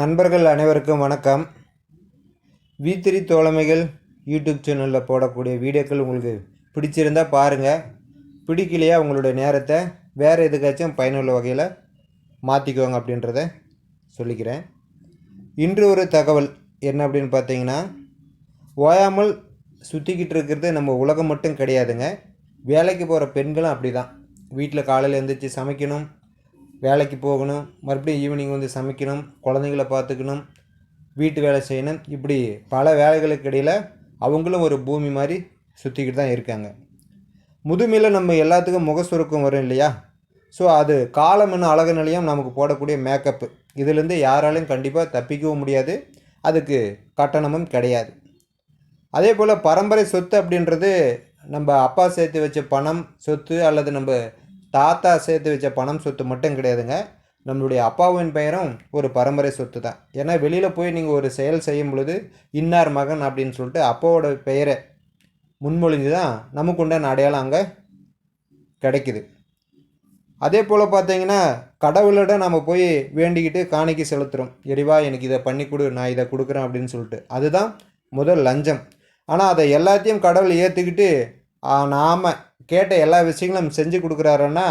நண்பர்கள் அனைவருக்கும் வணக்கம். V3 தோழமைகள் யூடியூப் சேனலில் போடக்கூடிய வீடியோக்கள் உங்களுக்கு பிடிச்சிருந்தால் பாருங்கள். பிடிக்கலையா உங்களுடைய நேரத்தை வேறு எதுக்காச்சும் பயனுள்ள வகையில் மாற்றிக்குவாங்க அப்படின்றத சொல்லிக்கிறேன். இன்று ஒரு தகவல் என்ன அப்படின்னு பார்த்தீங்கன்னா, ஓயாமல் சுற்றிக்கிட்டு இருக்கிறது நம்ம உலகம் மட்டும் கிடையாதுங்க. வேலைக்கு போகிற பெண்களும் அப்படி தான். வீட்டில் காலையில் எழுந்திரிச்சு சமைக்கணும், வேலைக்கு போகணும், மறுபடியும் ஈவினிங் வந்து சமைக்கணும், குழந்தைங்கள பார்த்துக்கணும், வீட்டு வேலை செய்யணும். இப்படி பல வேலைகளுக்கு இடையில் அவங்களும் ஒரு பூமி மாதிரி சுற்றிக்கிட்டு தான் இருக்காங்க. முதுமையில் நம்ம எல்லாத்துக்கும் முக சுருக்கம் வரும் இல்லையா? ஸோ அது காலம் என்ன அழகு நிலையம் நமக்கு போடக்கூடிய மேக்கப்பு. இதிலேருந்து யாராலையும் கண்டிப்பாக தப்பிக்கவும் முடியாது, அதுக்கு கட்டணமும் கிடையாது. அதே போல் பரம்பரை சொத்து அப்படின்றது நம்ம அப்பா சேர்த்து வச்ச பணம் சொத்து அல்லது நம்ம தாத்தா சேர்த்து வச்ச பணம் சொத்து மட்டும் கிடையாதுங்க. நம்மளுடைய அப்பாவின் பெயரும் ஒரு பரம்பரை சொத்து தான். ஏன்னா வெளியில் போய் நீங்கள் ஒரு செயல் செய்யும் பொழுது இன்னார் மகன் அப்படின்னு சொல்லிட்டு அப்பாவோட பெயரை முன்மொழிஞ்சு தான் நமக்கு உண்டான அடையாளம் அங்கே கிடைக்குது. அதே போல் பார்த்தீங்கன்னா, கடவுளிடம் நம்ம போய் வேண்டிக்கிட்டு காணிக்கை செலுத்துகிறோம். எரிவா எனக்கு இதை பண்ணி கொடு, நான் இதை கொடுக்குறேன் அப்படின்னு சொல்லிட்டு. அதுதான் முதல் லஞ்சம். ஆனால் அதை எல்லாத்தையும் கடவுள் ஏற்றுக்கிட்டு நாம் கேட்ட எல்லா விஷயங்களும் செஞ்சு கொடுக்குறாருன்னா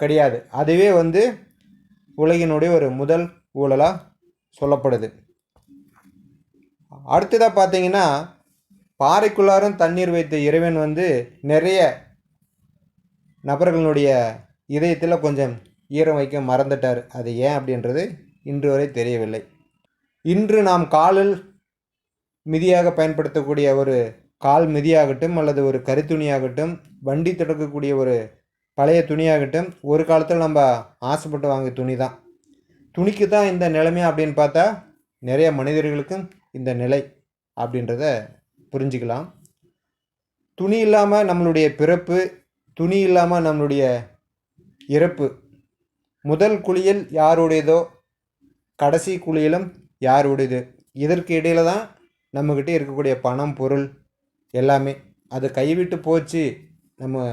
கிடையாது. அதுவே வந்து உலகினுடைய ஒரு முதல் ஊழலாக சொல்லப்படுது. அடுத்ததாக பார்த்தீங்கன்னா, பாறைக்குள்ளாரும் தண்ணீர் வைத்த இறைவன் வந்து நிறைய நபர்களுடைய இதயத்தில் கொஞ்சம் ஈரம் வைக்க மறந்துட்டார். அது ஏன் அப்படின்றது இன்று வரை தெரியவில்லை. இன்று நாம் காலில் மிதியாக பயன்படுத்தக்கூடிய ஒரு கால் மிதியாகட்டும் அல்லது ஒரு கரித்துணியாகட்டும், வண்டி தொடக்கக்கூடிய ஒரு பழைய துணியாகட்டும், ஒரு காலத்தில் நம்ம ஆசைப்பட்டு வாங்கிய துணி தான். துணிக்கு தான் இந்த நிலைமை அப்படின்னு பார்த்தா நிறைய மனிதர்களுக்கும் இந்த நிலை அப்படின்றத புரிஞ்சுக்கலாம். துணி இல்லாமல் நம்மளுடைய பிறப்பு, துணி இல்லாமல் நம்மளுடைய இறப்பு. முதல் குளியல் யாருடையதோ கடைசி குளியலும் யாருடையது. இதற்கு இடையில தான் நம்மக்கிட்ட இருக்கக்கூடிய பணம் பொருள் எல்லாமே. அது கைவிட்டு போச்சு, நம்ம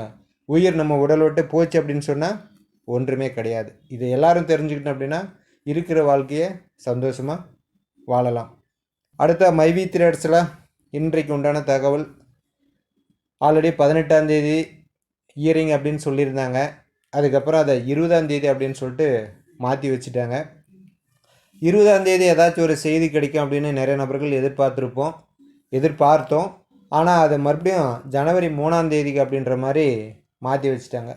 உயிர் நம்ம உடல் விட்டு போச்சு அப்படின்னு சொன்னால் ஒன்றுமே கிடையாது. இது எல்லாரும் தெரிஞ்சுக்கிட்டோம் அப்படின்னா இருக்கிற வாழ்க்கையை சந்தோஷமாக வாழலாம். அடுத்த மைவி3 த்ரெட்ஸில் இன்றைக்கு உண்டான தகவல், ஆல்ரெடி 18ஆம் தேதி இயரிங் அப்படின்னு சொல்லியிருந்தாங்க. அதுக்கப்புறம் அதை 20ஆம் தேதி அப்படின்னு சொல்லிட்டு மாற்றி வச்சுட்டாங்க. 20ஆம் தேதி ஏதாச்சும் ஒரு செய்தி கிடைக்கும் அப்படின்னு நிறைய நபர்கள் எதிர்பார்த்தோம். ஆனால் அதை மறுபடியும் ஜனவரி 3ஆம் தேதிக்கு அப்படின்ற மாதிரி மாற்றி வச்சுட்டாங்க.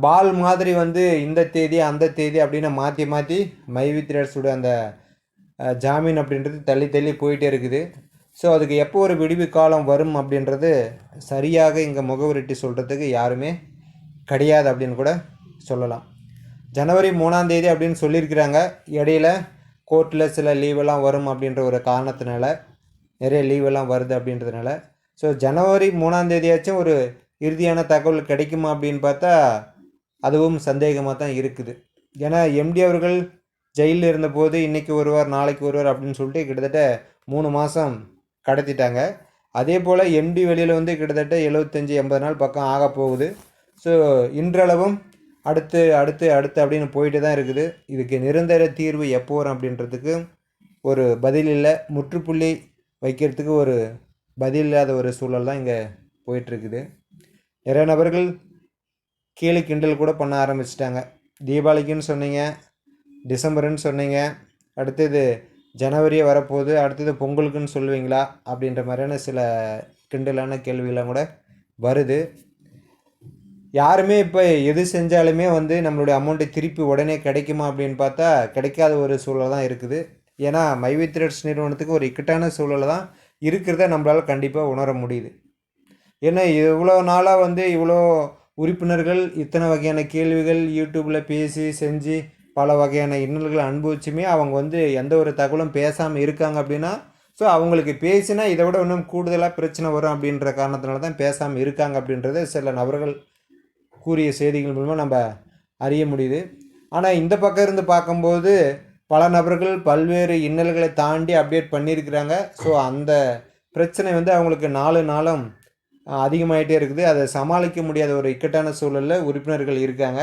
பால் மாதிரி வந்து இந்த தேதி அந்த தேதி அப்படின்னு மாற்றி மைவி3 த்ரெட்ஸோட அந்த ஜாமீன் அப்படின்றது தள்ளி போயிட்டே இருக்குது. ஸோ அதுக்கு எப்போ ஒரு விடுவி காலம் வரும் அப்படின்றது சரியாக இங்கே முகவரிட்டு சொல்கிறதுக்கு யாருமே கிடையாது அப்படின்னு கூட சொல்லலாம். ஜனவரி 3ஆம் தேதி அப்படின்னு சொல்லியிருக்கிறாங்க. இடையில கோர்ட்டில் சில லீவெல்லாம் வரும் அப்படின்ற ஒரு காரணத்தினால, நிறைய லீவெல்லாம் வருது அப்படின்றதுனால, ஸோ ஜனவரி 3ஆம் தேதியாச்சும் ஒரு இறுதியான தகவல் கிடைக்குமா அப்படின்னு பார்த்தா அதுவும் சந்தேகமாக தான் இருக்குது. ஏன்னா எம்டி அவர்கள் ஜெயிலில் இருந்தபோது இன்றைக்கி வருவார் நாளைக்கு வருவார் அப்படின்னு சொல்லிட்டு கிட்டத்தட்ட 3 மாதம் கடத்திட்டாங்க. அதே போல் எம்டி வெளியில் வந்து கிட்டத்தட்ட 75-80 நாள் பக்கம் ஆக போகுது. ஸோ இன்றளவும் அடுத்து அப்படின்னு போயிட்டு தான் இருக்குது. இதுக்கு நிரந்தர தீர்வு எப்போ வரும் அப்படின்றதுக்கு ஒரு பதில் இல்லை. முற்றுப்புள்ளி வைக்கிறதுக்கு ஒரு பதில் இல்லாத ஒரு சூழல் தான் இங்கே போயிட்டுருக்குது. நிறைய நபர்கள் கீழே கிண்டல் கூட பண்ண ஆரம்பிச்சிட்டாங்க. தீபாவளிக்குன்னு சொன்னீங்க, டிசம்பருன்னு சொன்னீங்க, அடுத்தது ஜனவரியே வரப்போகுது, அடுத்தது பொங்கலுக்குன்னு சொல்லுவீங்களா அப்படின்ற மாதிரியான சில கிண்டலான கேள்வியெல்லாம் கூட வருது. யாருமே இப்போ எது செஞ்சாலுமே வந்து நம்மளுடைய அமௌண்ட்டை திருப்பி உடனே கிடைக்குமா அப்படின்னு பார்த்தா கிடைக்காத ஒரு சூழல் தான் இருக்குது. ஏன்னா மைவி த்ரெட்ஸ் நிறுவனத்துக்கு ஒரு இக்கட்டான சூழல் தான் இருக்கிறத நம்மளால் கண்டிப்பாக உணர முடியுது. ஏன்னா இவ்வளோ நாளாக வந்து இவ்வளோ உறுப்பினர்கள் இத்தனை வகையான கேள்விகள் யூடியூப்பில் பேசி செஞ்சு பல வகையான இன்னல்களை அனுபவிச்சுமே அவங்க வந்து எந்த ஒரு தகவலும் பேசாமல் இருக்காங்க அப்படின்னா, ஸோ அவங்களுக்கு பேசினா இதை விட இன்னும் கூடுதலாக பிரச்சனை வரும் அப்படின்ற காரணத்தினால தான் பேசாமல் இருக்காங்க அப்படின்றத சில நபர்கள் கூறிய செய்திகள் மூலமாக நம்ம அறிய முடியுது. ஆனால் இந்த பக்கம் இருந்து பார்க்கும்போது பல நபர்கள் பல்வேறு இன்னல்களை தாண்டி அப்டேட் பண்ணியிருக்கிறாங்க. ஸோ அந்த பிரச்சனை வந்து அவங்களுக்கு நாளும் அதிகமாகிட்டே இருக்குது. அதை சமாளிக்க முடியாத ஒரு இக்கட்டான சூழலில் உறுப்பினர்கள் இருக்காங்க.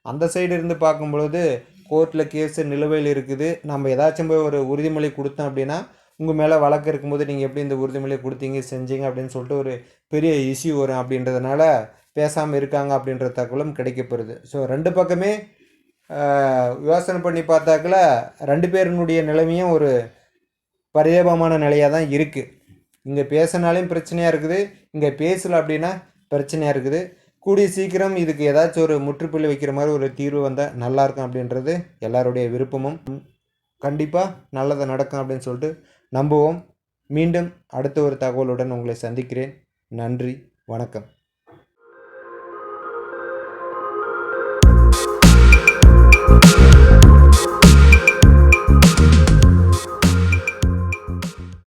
அந்த சைடு இருந்து பார்க்கும்பொழுது கோர்ட்டில் கேஸு நிலுவையில் இருக்குது, நம்ம ஏதாச்சும் போய் ஒரு உறுதிமொழி கொடுத்தோம் அப்படின்னா உங்கள் மேலே வழக்கு இருக்கும்போது நீங்கள் எப்படி இந்த உறுதிமொழி கொடுத்தீங்க செஞ்சீங்க அப்படின்னு சொல்லிட்டு ஒரு பெரிய இஷ்யூ வரும் அப்படின்றதுனால பேசாமல் இருக்காங்க அப்படின்ற தகவலும் கிடைக்கப்பெறுது. ஸோ 2 பக்கமே யோசனை பண்ணி பார்த்தாக்கல 2 பேருனுடைய நிலைமையும் ஒரு பரிதாபமான நிலையாக தான் இருக்குது. இங்கே பேசினாலையும் பிரச்சனையாக இருக்குது, இங்கே பேசலை அப்படின்னா பிரச்சனையாக இருக்குது. கூடிய சீக்கிரம் இதுக்கு ஏதாச்சும் ஒரு முற்றுப்புள்ளி வைக்கிற மாதிரி ஒரு தீர்வு வந்தால் நல்லாயிருக்கும் அப்படின்றது எல்லாருடைய விருப்பமும். கண்டிப்பாக நல்லது நடக்கும் அப்படின்னு சொல்லிட்டு நம்புவோம். மீண்டும் அடுத்த ஒரு தகவலுடன் உங்களை சந்திக்கிறேன். நன்றி, வணக்கம்.